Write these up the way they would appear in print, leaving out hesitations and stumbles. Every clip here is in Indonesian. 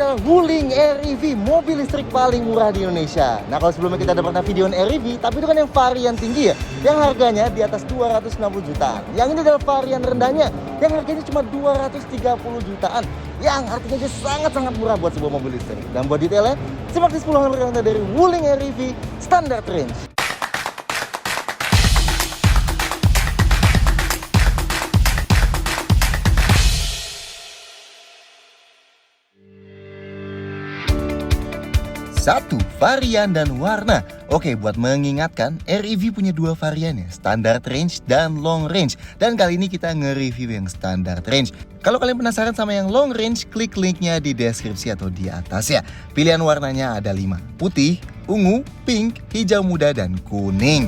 adalah Wuling Air-EV, mobil listrik paling murah di Indonesia. Nah, kalau sebelumnya kita udah pernah videoin Air-EV, tapi itu kan yang varian tinggi ya, yang harganya di atas 260 jutaan. Yang ini adalah varian rendahnya, yang harganya cuma 230 jutaan. Yang artinya dia sangat-sangat murah buat sebuah mobil listrik. Dan buat detailnya, simak di 10 hal berkata dari Wuling Air-EV Standard Range. Satu, varian dan warna. Oke, buat mengingatkan, Air-EV punya dua varian ya, standard range dan long range. Dan kali ini kita nge-review yang standard range. Kalau kalian penasaran sama yang long range, klik linknya di deskripsi atau di atas ya. Pilihan warnanya ada 5, putih, ungu, pink, hijau muda, dan kuning.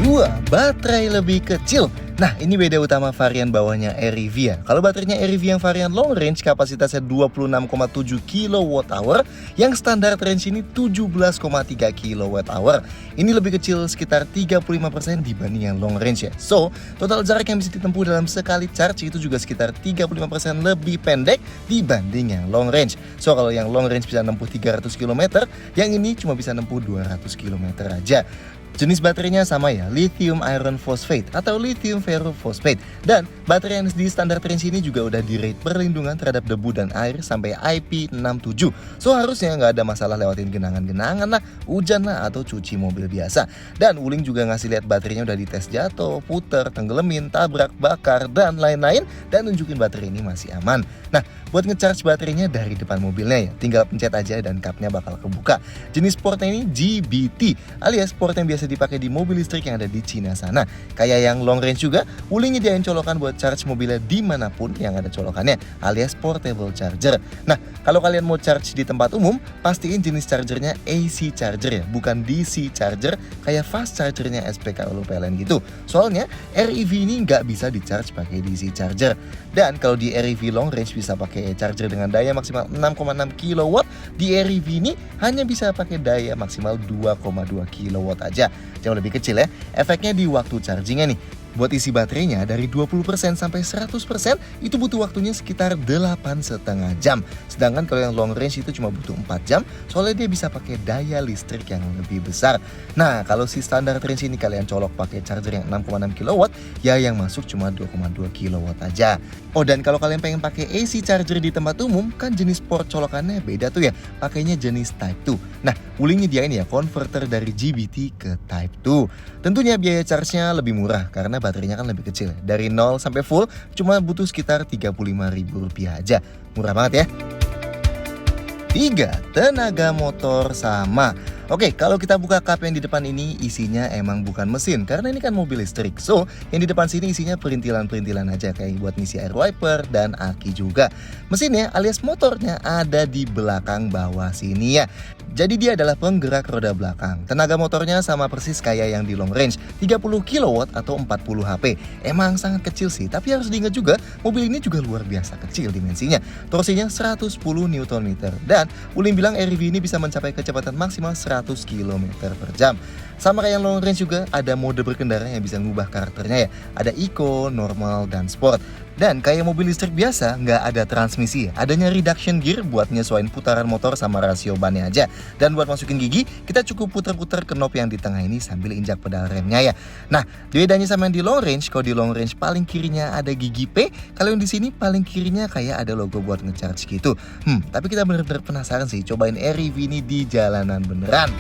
2. Baterai lebih kecil. Nah, ini beda utama varian bawahnya Air-EV ya. Kalau baterainya Air-EV yang varian long range kapasitasnya 26,7 kWh, yang standard range ini 17,3 kWh. Ini lebih kecil sekitar 35% dibanding yang long range ya. So, total jarak yang bisa ditempuh dalam sekali charge itu juga sekitar 35% lebih pendek dibanding yang long range. So, kalau yang long range bisa nempuh 300 km, yang ini cuma bisa nempuh 200 km aja. Jenis baterainya sama ya, lithium iron phosphate atau lithium ferrofosfate. Dan baterai yang di standar range ini juga udah di-rate perlindungan terhadap debu dan air sampai IP67. So harusnya nggak ada masalah lewatin genangan-genangan lah, hujan lah, atau cuci mobil biasa. Dan Wuling juga ngasih lihat baterainya udah dites jatuh, puter, tenggelamin, tabrak, bakar, dan lain-lain. Dan nunjukin baterai ini masih aman. Nah, buat ngecharge baterainya dari depan mobilnya ya, tinggal pencet aja dan kapnya bakal kebuka. Jenis portnya ini GBT alias port yang biasa dipakai di mobil listrik yang ada di Cina sana. Kayak yang long range juga, Wuling nyediain colokan buat charge mobilnya dimanapun yang ada colokannya, alias portable charger. Nah, kalau kalian mau charge di tempat umum, pastiin jenis chargernya AC charger ya, bukan DC charger kayak fast chargernya SPKLU PLN gitu. Soalnya Air-EV ini nggak bisa di charge pakai DC charger. Dan kalau di Air-EV long range bisa pakai charger dengan daya maksimal 6,6 kW, di Air-EV ini hanya bisa pakai daya maksimal 2,2 kW aja. Jauh lebih kecil ya. Efeknya di waktu chargingnya nih. Buat isi baterainya dari 20% sampai 100% itu butuh waktunya sekitar 8,5 jam. Sedangkan kalau yang long range itu cuma butuh 4 jam, soalnya dia bisa pakai daya listrik yang lebih besar. Nah, kalau si standar range ini kalian colok pakai charger yang 6,6 kW, ya yang masuk cuma 2,2 kW aja. Oh, dan kalau kalian pengen pakai AC charger di tempat umum, kan jenis port colokannya beda tuh ya, pakainya jenis Type 2. Nah, Wuling nyediain ya converter dari GBT ke Type 2. Tentunya biaya charge-nya lebih murah karena baterainya kan lebih kecil. Dari 0 sampai full cuma butuh sekitar Rp35.000 aja. Murah banget ya. 3. Tenaga motor sama. Oke, kalau kita buka kap yang di depan ini isinya emang bukan mesin karena ini kan mobil listrik. So, yang di depan sini isinya perintilan-perintilan aja kayak buat ngisi air wiper dan aki juga. Mesinnya alias motornya ada di belakang bawah sini ya. Jadi dia adalah penggerak roda belakang. Tenaga motornya sama persis kayak yang di long range, 30 kW atau 40 HP. Emang sangat kecil sih, tapi harus diingat juga mobil ini juga luar biasa kecil dimensinya. Torsinya 110 Nm dan Wuling bilang Air-EV ini bisa mencapai kecepatan maksimal 100 km per jam. Sama kayak yang long range juga ada mode berkendara yang bisa ngubah karakternya ya. Ada eco, normal, dan sport. Dan kayak mobil listrik biasa nggak ada transmisi, adanya reduction gear buat nyesuaiin putaran motor sama rasio bannya aja. Dan buat masukin gigi, kita cukup putar-putar knob yang di tengah ini sambil injak pedal remnya ya. Nah, bedanya sama yang di long range, kalau di long range paling kirinya ada gigi P, kalau yang di sini paling kirinya kayak ada logo buat ngecharge gitu. Tapi kita bener-bener penasaran sih cobain Air-EV ini di jalanan beneran.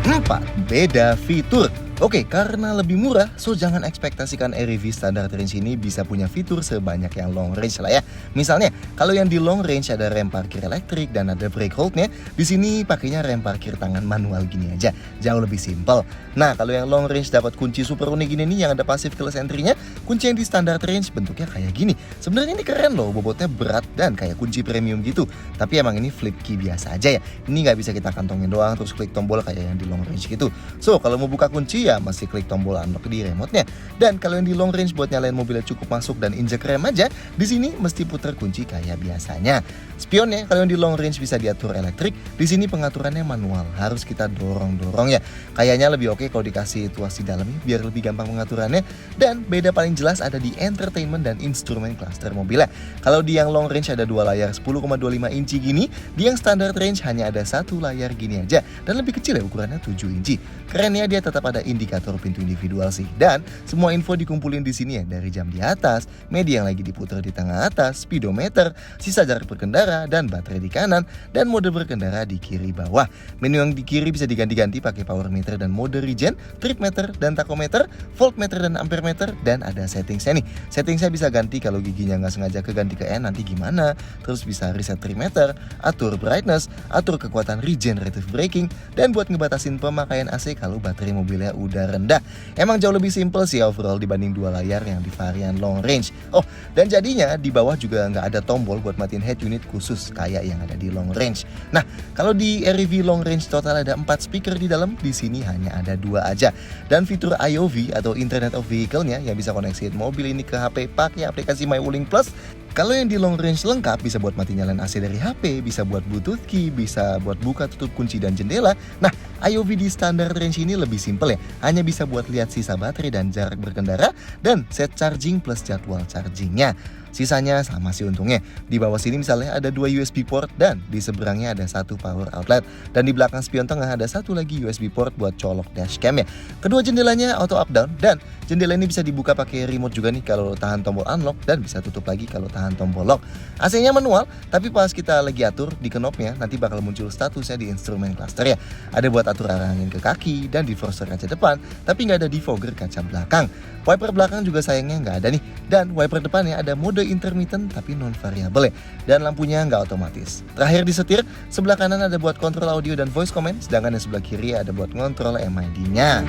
4. Beda fitur. Oke, karena lebih murah, so jangan ekspektasikan Air-EV standard range ini bisa punya fitur sebanyak yang long range lah ya. Misalnya, kalau yang di long range ada rem parkir elektrik dan ada brake hold-nya, di sini pakainya rem parkir tangan manual gini aja, jauh lebih simpel. Nah, kalau yang long range dapat kunci super unik gini nih yang ada passive keyless entry-nya, kunci yang di standard range bentuknya kayak gini. Sebenarnya ini keren loh, bobotnya berat dan kayak kunci premium gitu. Tapi emang ini flip key biasa aja ya. Ini nggak bisa kita kantongin doang terus klik tombol kayak yang di long range gitu. So, kalau mau buka kunci ya masih klik tombol unlock di remote-nya. Dan kalau yang di long range buat nyalain mobilnya cukup masuk dan injek rem aja, di sini mesti puter kunci kayak biasanya. Spionnya kalau yang di long range bisa diatur elektrik, di sini pengaturannya manual, harus kita dorong-dorong ya. Kayaknya lebih oke kalau dikasih tuas di dalamnya biar lebih gampang pengaturannya. Dan beda paling jelas ada di entertainment dan instrumen cluster mobilnya. Kalau di yang long range ada dua layar 10,25 inci gini, di yang standard range hanya ada satu layar gini aja dan lebih kecil ya, ukurannya 7 inci. Kerennya dia tetap ada indikator pintu individual sih, dan semua info dikumpulin di sini ya, dari jam di atas, media yang lagi diputar di tengah atas, speedometer, sisa jarak berkendara, dan baterai di kanan, dan mode berkendara di kiri bawah. Menu yang di kiri bisa diganti-ganti pakai power meter dan mode regen, trip meter dan tachometer, voltmeter dan ampere meter, dan ada settingsnya nih. Settingsnya bisa ganti kalau giginya nggak sengaja keganti ke N nanti gimana, terus bisa reset trip meter, atur brightness, atur kekuatan regenerative braking, dan buat ngebatasin pemakaian AC kalau baterai mobilnya udah rendah. Emang jauh lebih simple sih overall dibanding dua layar yang di varian long range. Oh, dan jadinya di bawah juga nggak ada tombol buat matiin head unit khusus kayak yang ada di long range. Nah, kalau di REV long range total ada 4 speaker di dalam, di sini hanya ada 2 aja. Dan fitur IOV atau Internet of Vehicle-nya yang bisa koneksiin mobil ini ke HP pakai aplikasi MyWuling Plus. Kalau yang di long range lengkap bisa buat mati nyalain AC dari HP, bisa buat Bluetooth key, bisa buat buka tutup kunci dan jendela. Nah, IOV di standar range ini lebih simple ya, hanya bisa buat lihat sisa baterai dan jarak berkendara, dan set charging plus jadwal chargingnya. Sisanya sama sih untungnya. Di bawah sini misalnya ada 2 USB port dan di seberangnya ada 1 power outlet. Dan di belakang spion tengah ada 1 lagi USB port buat colok dashcam ya. Kedua jendelanya auto up down, dan jendela ini bisa dibuka pakai remote juga nih kalau tahan tombol unlock, dan bisa tutup lagi kalau tahan tombol lock. AC-nya manual, tapi pas kita lagi atur di knopnya nanti bakal muncul statusnya di instrumen cluster ya. Ada buat atur arah angin ke kaki dan defroster kaca depan, tapi nggak ada defogger kaca belakang. Wiper belakang juga sayangnya nggak ada nih, dan wiper depannya ada mode intermittent tapi non variabel ya, dan lampunya nggak otomatis. Terakhir di setir, sebelah kanan ada buat kontrol audio dan voice command, sedangkan yang sebelah kiri ada buat kontrol MID-nya.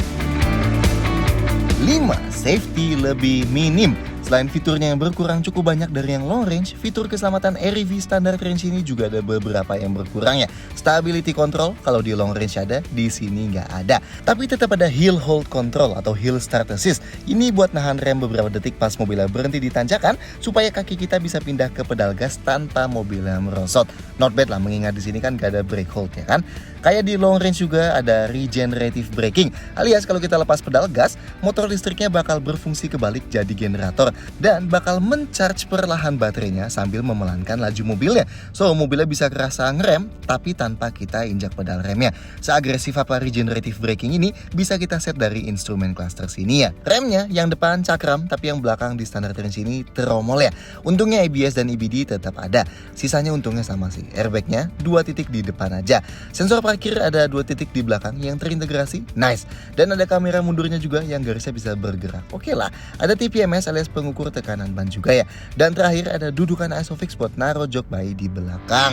5. Safety lebih minim. Selain fiturnya yang berkurang cukup banyak dari yang long range, fitur keselamatan REV standar range ini juga ada beberapa yang berkurang ya. Stability control kalau di long range ada, di sini nggak ada. Tapi tetap ada hill hold control atau hill start assist. Ini buat nahan rem beberapa detik pas mobilnya berhenti di tanjakan, supaya kaki kita bisa pindah ke pedal gas tanpa mobilnya merosot. Not bad lah, mengingat di sini kan nggak ada brake hold ya kan. Kayak di long range juga ada regenerative braking, alias kalau kita lepas pedal gas, motor listriknya bakal berfungsi kebalik jadi generator dan bakal mencharge perlahan baterainya sambil memelankan laju mobilnya. So, mobilnya bisa kerasa ngerem tapi tanpa kita injak pedal remnya. Seagresif apa regenerative braking ini bisa kita set dari instrumen cluster sini ya. Remnya yang depan cakram tapi yang belakang di standar range ini teromol ya. Untungnya ABS dan EBD tetap ada. Sisanya untungnya sama sih. Airbagnya 2 titik di depan aja. Sensor parkir ada 2 titik di belakang yang terintegrasi. Nice. Dan ada kamera mundurnya juga yang garisnya bisa bergerak. Oke lah. Ada TPMS alias pengukur tekanan ban juga ya. Dan terakhir ada dudukan ISOFIX buat naruh jok bayi di belakang.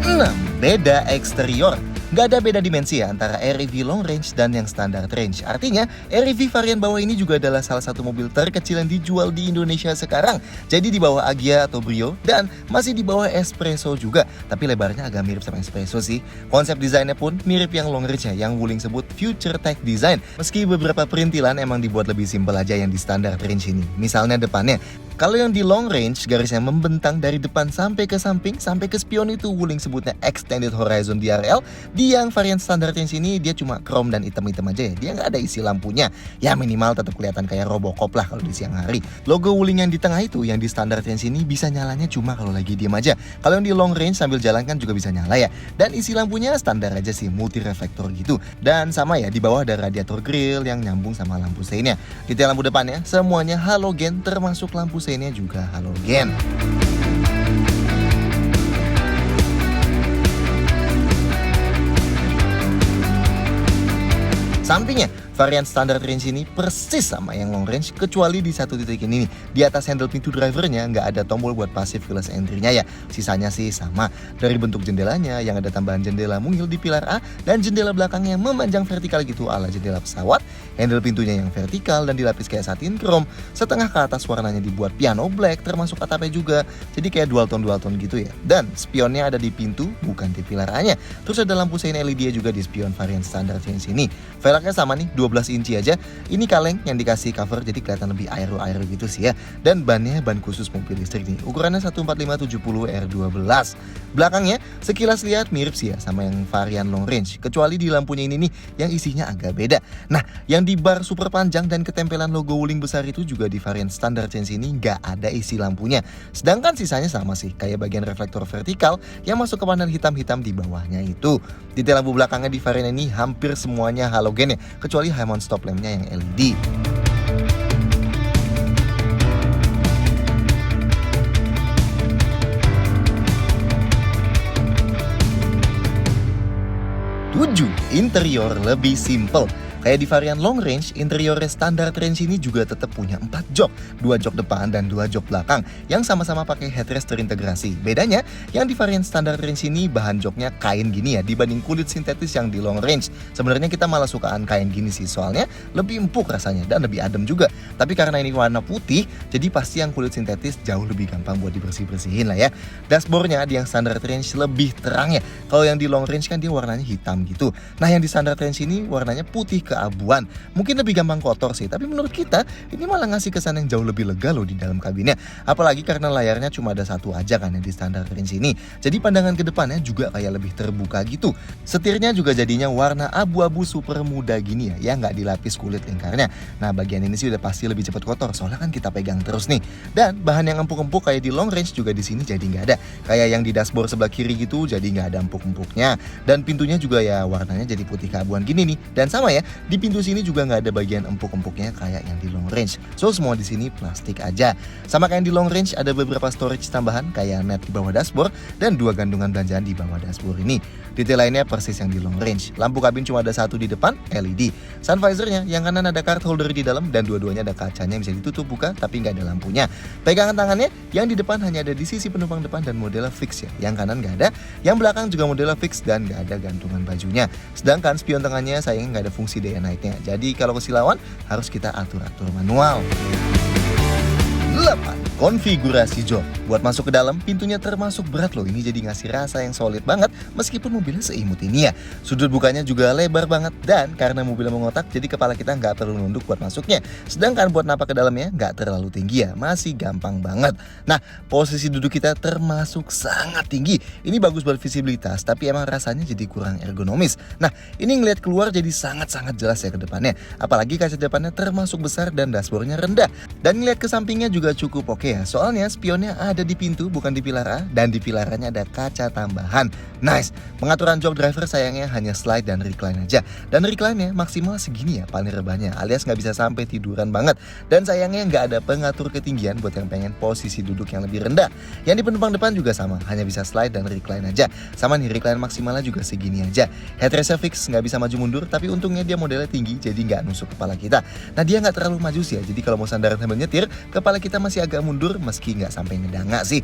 6. Beda eksterior. Gak ada beda dimensi ya antara REV long range dan yang standard range. Artinya REV varian bawah ini juga adalah salah satu mobil terkecil yang dijual di Indonesia sekarang. Jadi di bawah Agya atau Brio, dan masih di bawah Espresso juga. Tapi lebarnya agak mirip sama Espresso sih. Konsep desainnya pun mirip yang long range ya, yang Wuling sebut future tech design. Meski beberapa perintilan emang dibuat lebih simpel aja yang di standard range ini. Misalnya depannya, kalau yang di long range garisnya membentang dari depan sampai ke samping sampai ke spion, itu Wuling sebutnya extended horizon DRL. Di yang varian standar range ini dia cuma chrome dan hitam-hitam aja ya. Dia nggak ada isi lampunya. Ya minimal tetap kelihatan kayak Robocop lah kalau di siang hari. Logo Wuling yang di tengah itu yang di standar range ini bisa nyalanya cuma kalau lagi diam aja. Kalau yang di long range sambil jalan kan juga bisa nyala ya. Dan isi lampunya standar aja sih, multi reflektor gitu. Dan sama ya, di bawah ada radiator grill yang nyambung sama lampu seinnya. Detail lampu depannya semuanya halogen, termasuk lampu seinnya juga halogen. Sampingnya Varian standar range ini persis sama yang long range, kecuali di satu titik ini nih. Di atas handle pintu drivernya nggak ada tombol buat passive keyless entry-nya ya. Sisanya sih sama. Dari bentuk jendelanya yang ada tambahan jendela mungil di pilar A dan jendela belakangnya memanjang vertikal gitu ala jendela pesawat. Handle pintunya yang vertikal dan dilapis kayak satin chrome. Setengah ke atas warnanya dibuat piano black, termasuk atapnya juga. Jadi kayak dual tone gitu ya. Dan spionnya ada di pintu, bukan di pilar A-nya. Terus ada lampu sein LED juga di spion varian standar change ini. Velgnya sama nih, 12 inci aja. Ini kaleng yang dikasih cover jadi kelihatan lebih aero gitu sih ya. Dan bannya ban khusus mobil listrik nih. Ukurannya 145/70 R12. Belakangnya sekilas lihat mirip sih ya sama yang varian long range. Kecuali di lampunya ini nih yang isinya agak beda. Nah, yang di bar super panjang dan ketempelan logo wuling besar itu juga di varian standar change ini nggak ada isi lampunya. Sedangkan sisanya sama sih, kayak bagian reflektor vertikal yang masuk ke panel hitam-hitam di bawahnya itu. Detail lampu belakangnya di varian ini hampir semuanya halogen ya, kecuali high mount stop lampnya yang LED. Interior lebih simple. Kayak di varian long range, interiornya standar range ini juga tetap punya 4 jok, 2 jok depan dan 2 jok belakang yang sama-sama pakai headrest terintegrasi. Bedanya, yang di varian standar range ini bahan joknya kain gini ya dibanding kulit sintetis yang di long range. Sebenarnya kita malah sukaan kain gini sih, soalnya lebih empuk rasanya dan lebih adem juga. Tapi karena ini warna putih, jadi pasti yang kulit sintetis jauh lebih gampang buat dibersih-bersihin lah ya. Dashboardnya di yang standar range lebih terang ya. Kalau yang di long range kan dia warnanya hitam gitu. Nah, yang di standar range ini warnanya putih keabuan. Mungkin lebih gampang kotor sih, tapi menurut kita ini malah ngasih kesan yang jauh lebih lega loh di dalam kabinnya. Apalagi karena layarnya cuma ada satu aja kan yang di standar range ini. Jadi pandangan ke depannya juga kayak lebih terbuka gitu. Setirnya juga jadinya warna abu-abu super muda gini ya, yang nggak dilapis kulit lingkarnya. Nah, bagian ini sih udah pasti lebih cepat kotor, soalnya kan kita pegang terus nih. Dan bahan yang empuk-empuk kayak di long range juga di sini jadi nggak ada. Kayak yang di dashboard sebelah kiri gitu, jadi nggak ada empuk-empuknya. Dan pintunya juga ya warnanya jadi putih keabuan gini nih. Dan sama ya, di pintu sini juga nggak ada bagian empuk-empuknya kayak yang di long range. So semua di sini plastik aja. Sama kayak yang di long range ada beberapa storage tambahan kayak net di bawah dashboard dan 2 gantungan belanjaan di bawah dashboard ini. Detail lainnya persis yang di long range. Lampu kabin cuma ada satu di depan, LED. Sun visornya yang kanan ada card holder di dalam dan dua-duanya ada kacanya yang bisa ditutup buka tapi nggak ada lampunya. Pegangan tangannya yang di depan hanya ada di sisi penumpang depan dan modelnya fix ya. Yang kanan nggak ada, yang belakang juga modelnya fix dan nggak ada gantungan bajunya. Sedangkan spion tengahnya sayangnya nggak ada fungsi day and night-nya. Jadi kalau kesilauan harus kita atur-atur manual. 8. Konfigurasi jok. Buat masuk ke dalam, pintunya termasuk berat loh. Ini jadi ngasih rasa yang solid banget meskipun mobilnya seimut ini ya. Sudut bukanya juga lebar banget dan karena mobilnya mengotak jadi kepala kita nggak perlu nunduk buat masuknya. Sedangkan buat napak ke dalamnya nggak terlalu tinggi ya, masih gampang banget. Nah, posisi duduk kita termasuk sangat tinggi. Ini bagus buat visibilitas tapi emang rasanya jadi kurang ergonomis. Nah, ini ngeliat keluar jadi sangat-sangat jelas ya ke depannya. Apalagi kaca depannya termasuk besar dan dashboardnya rendah. Dan ngeliat ke sampingnya juga cukup oke ya, soalnya spionnya ada di pintu bukan di pilar A dan di pilarannya ada kaca tambahan. Nice. Pengaturan jok driver sayangnya hanya slide dan recline aja. Dan recline-nya maksimal segini ya paling rebahnya, alias nggak bisa sampai tiduran banget. Dan sayangnya nggak ada pengatur ketinggian buat yang pengen posisi duduk yang lebih rendah. Yang di penumpang depan juga sama, hanya bisa slide dan recline aja. Sama nih, recline maksimalnya juga segini aja. Headrestnya fix, nggak bisa maju mundur, tapi untungnya dia modelnya tinggi jadi nggak nusuk kepala kita. Nah, dia nggak terlalu maju sih ya, jadi kalau mau sandaran sambil nyetir, kepala kita masih agak mundur meski nggak sampai ngedanga sih.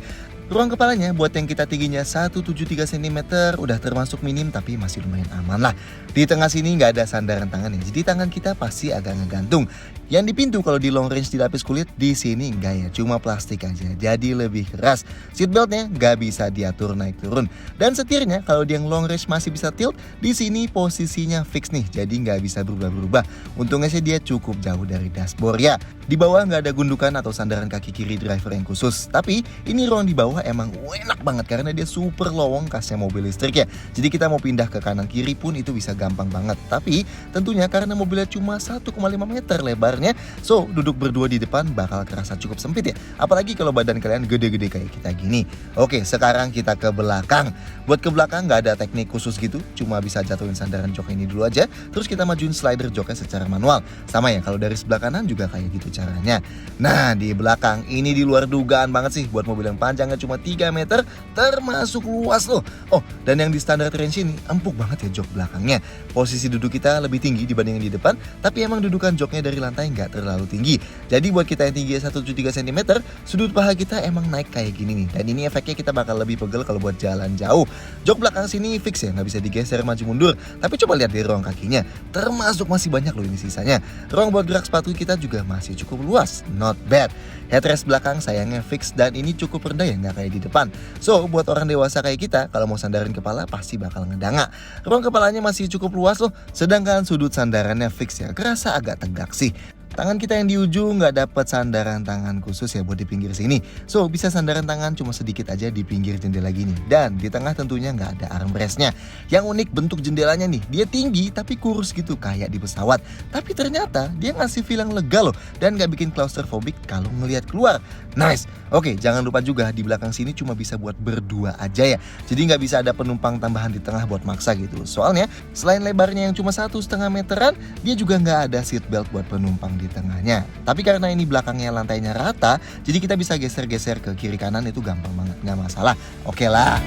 Ruang kepalanya buat yang kita tingginya 173 cm udah termasuk minim tapi masih lumayan aman lah. Di tengah sini nggak ada sandaran tangan ya, jadi tangan kita pasti agak ngegantung. Yang di pintu kalau di long range dilapis kulit, di sini enggak ya, cuma plastik aja, jadi lebih keras. Seatbeltnya nggak bisa diatur naik turun. Dan setirnya kalau di yang long range masih bisa tilt, di sini posisinya fix nih, jadi nggak bisa berubah-berubah. Untungnya sih dia cukup jauh dari dashboard ya. Di bawah nggak ada gundukan atau sandaran kaki kiri driver yang khusus. Tapi ini ruang di bawah emang enak banget karena dia super lowong khasnya mobil listrik ya. Jadi kita mau pindah ke kanan kiri pun itu bisa gampang banget. Tapi tentunya karena mobilnya cuma 1,5 meter lebarnya, lebarnya. So, duduk berdua di depan bakal kerasa cukup sempit ya. Apalagi kalau badan kalian gede-gede kayak kita gini. Oke, sekarang kita ke belakang. Buat ke belakang nggak ada teknik khusus gitu, cuma bisa jatuhin sandaran jok ini dulu aja. Terus kita majuin slider joknya secara manual. Sama ya, kalau dari sebelah kanan juga kayak gitu caranya. Nah, di belakang ini di luar dugaan banget sih buat mobil yang panjangnya cuma 3 meter, termasuk luas loh. Oh, dan yang di standar range ini empuk banget ya jok belakangnya. Posisi duduk kita lebih tinggi dibanding yang di depan, tapi emang dudukan joknya dari lantai nggak terlalu tinggi. Jadi buat kita yang tinggi 173 cm, sudut paha kita emang naik kayak gini nih. Dan ini efeknya kita bakal lebih pegel kalau buat jalan jauh. Jok belakang sini fix ya, nggak bisa digeser maju mundur. Tapi coba lihat di ruang kakinya, termasuk masih banyak loh ini sisanya. Ruang buat gerak sepatu kita juga masih cukup luas, not bad. Headrest belakang sayangnya fix dan ini cukup rendah ya, nggak kayak di depan. So, buat orang dewasa kayak kita, kalau mau sandarin kepala pasti bakal ngedanga. Ruang kepalanya masih cukup luas loh, sedangkan sudut sandarannya fix ya, kerasa agak tegak sih. Tangan kita yang di ujung nggak dapat sandaran tangan khusus ya buat di pinggir sini. So, bisa sandaran tangan cuma sedikit aja di pinggir jendela gini. Dan di tengah tentunya nggak ada armrestnya. Yang unik bentuk jendelanya nih, dia tinggi tapi kurus gitu kayak di pesawat. Tapi ternyata dia ngasih feeling lega loh dan nggak bikin claustrophobic kalau ngelihat keluar. Nice. Oke, jangan lupa juga di belakang sini cuma bisa buat berdua aja ya. Jadi nggak bisa ada penumpang tambahan di tengah buat maksa gitu. Soalnya selain lebarnya yang cuma 1,5 meteran, dia juga nggak ada seat belt buat penumpang di tengahnya. Tapi karena ini belakangnya lantainya rata, jadi kita bisa geser-geser ke kiri kanan itu gampang banget, nggak masalah. Oke lah.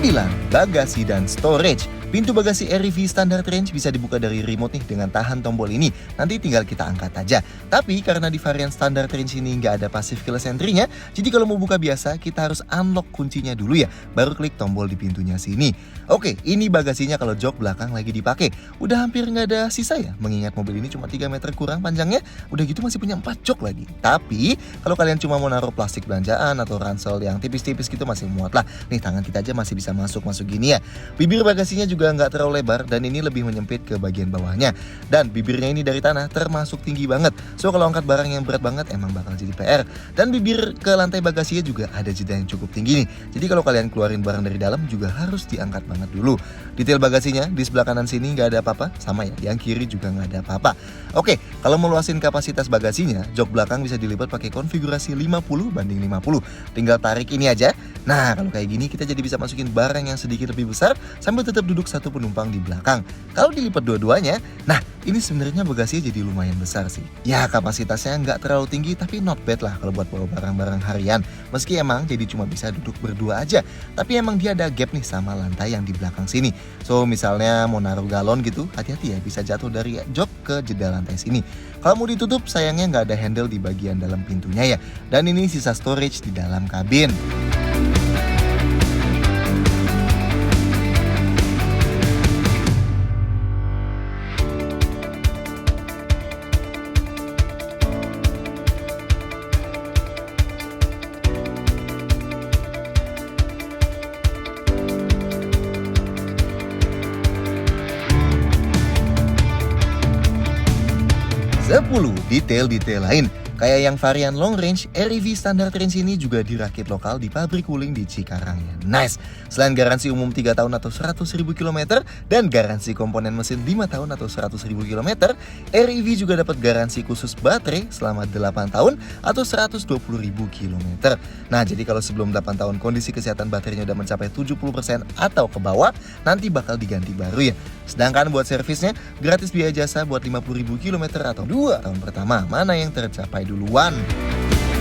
9. Bagasi dan storage. Pintu bagasi REV standard range bisa dibuka dari remote nih dengan tahan tombol ini. Nanti tinggal kita angkat aja. Tapi karena di varian standard range ini nggak ada passive keyless entry-nya, jadi kalau mau buka biasa kita harus unlock kuncinya dulu ya, baru klik tombol di pintunya sini. Oke, ini bagasinya kalau jok belakang lagi dipakai. Udah hampir nggak ada sisa ya, mengingat mobil ini cuma 3 meter kurang panjangnya, udah gitu masih punya 4 jok lagi. Tapi kalau kalian cuma mau naruh plastik belanjaan atau ransel yang tipis-tipis gitu masih muat lah. Nih tangan kita aja masih bisa masuk gini ya. Bibir bagasinya juga nggak terlalu lebar dan ini lebih menyempit ke bagian bawahnya. Dan bibirnya ini dari tanah termasuk tinggi banget. So kalau angkat barang yang berat banget emang bakal jadi PR. Dan bibir ke lantai bagasinya juga ada jeda yang cukup tinggi nih. Jadi kalau kalian keluarin barang dari dalam juga harus diangkat banget dulu. Detail bagasinya di sebelah kanan sini nggak ada apa-apa, sama ya. Yang kiri juga nggak ada apa-apa. Oke, kalau mau luasin kapasitas bagasinya, jok belakang bisa dilipat pakai konfigurasi 50/50. Tinggal tarik ini aja. Nah kalau kayak gini kita jadi bisa masukin barang yang sedikit lebih besar sambil tetap duduk satu penumpang di belakang. Kalau dilipat dua-duanya, nah ini sebenarnya bagasinya jadi lumayan besar sih. Ya kapasitasnya nggak terlalu tinggi tapi not bad lah kalau buat bawa barang-barang harian. Meski emang jadi cuma bisa duduk berdua aja, tapi emang dia ada gap nih sama lantai yang di belakang sini. So misalnya mau naruh galon gitu, hati-hati ya bisa jatuh dari jok ke jeda lantai sini. Kalau mau ditutup sayangnya nggak ada handle di bagian dalam pintunya ya. Dan ini sisa storage di dalam kabin. 10. Detail-detail lain. Kayak yang varian long range, REV standard range ini juga dirakit lokal di pabrik Wuling di Cikarang ya. Nice! Selain garansi umum 3 tahun atau 100.000 km dan garansi komponen mesin 5 tahun atau 100.000 km, REV juga dapat garansi khusus baterai selama 8 tahun atau 120.000 km. Nah, jadi kalau sebelum 8 tahun kondisi kesehatan baterainya udah mencapai 70% atau ke bawah, nanti bakal diganti baru ya. Sedangkan buat servisnya, gratis biaya jasa buat 50.000 km atau 2 tahun pertama. Mana yang tercapai duluan?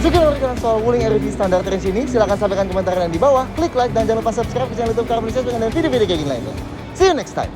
Sekian review soal Wuling REV standar range ini. Silahkan sampaikan komentar kalian di bawah, klik like dan jangan lupa subscribe ke channel YouTube Car Malaysia dengan video-video kayak gini lainnya. See you next time.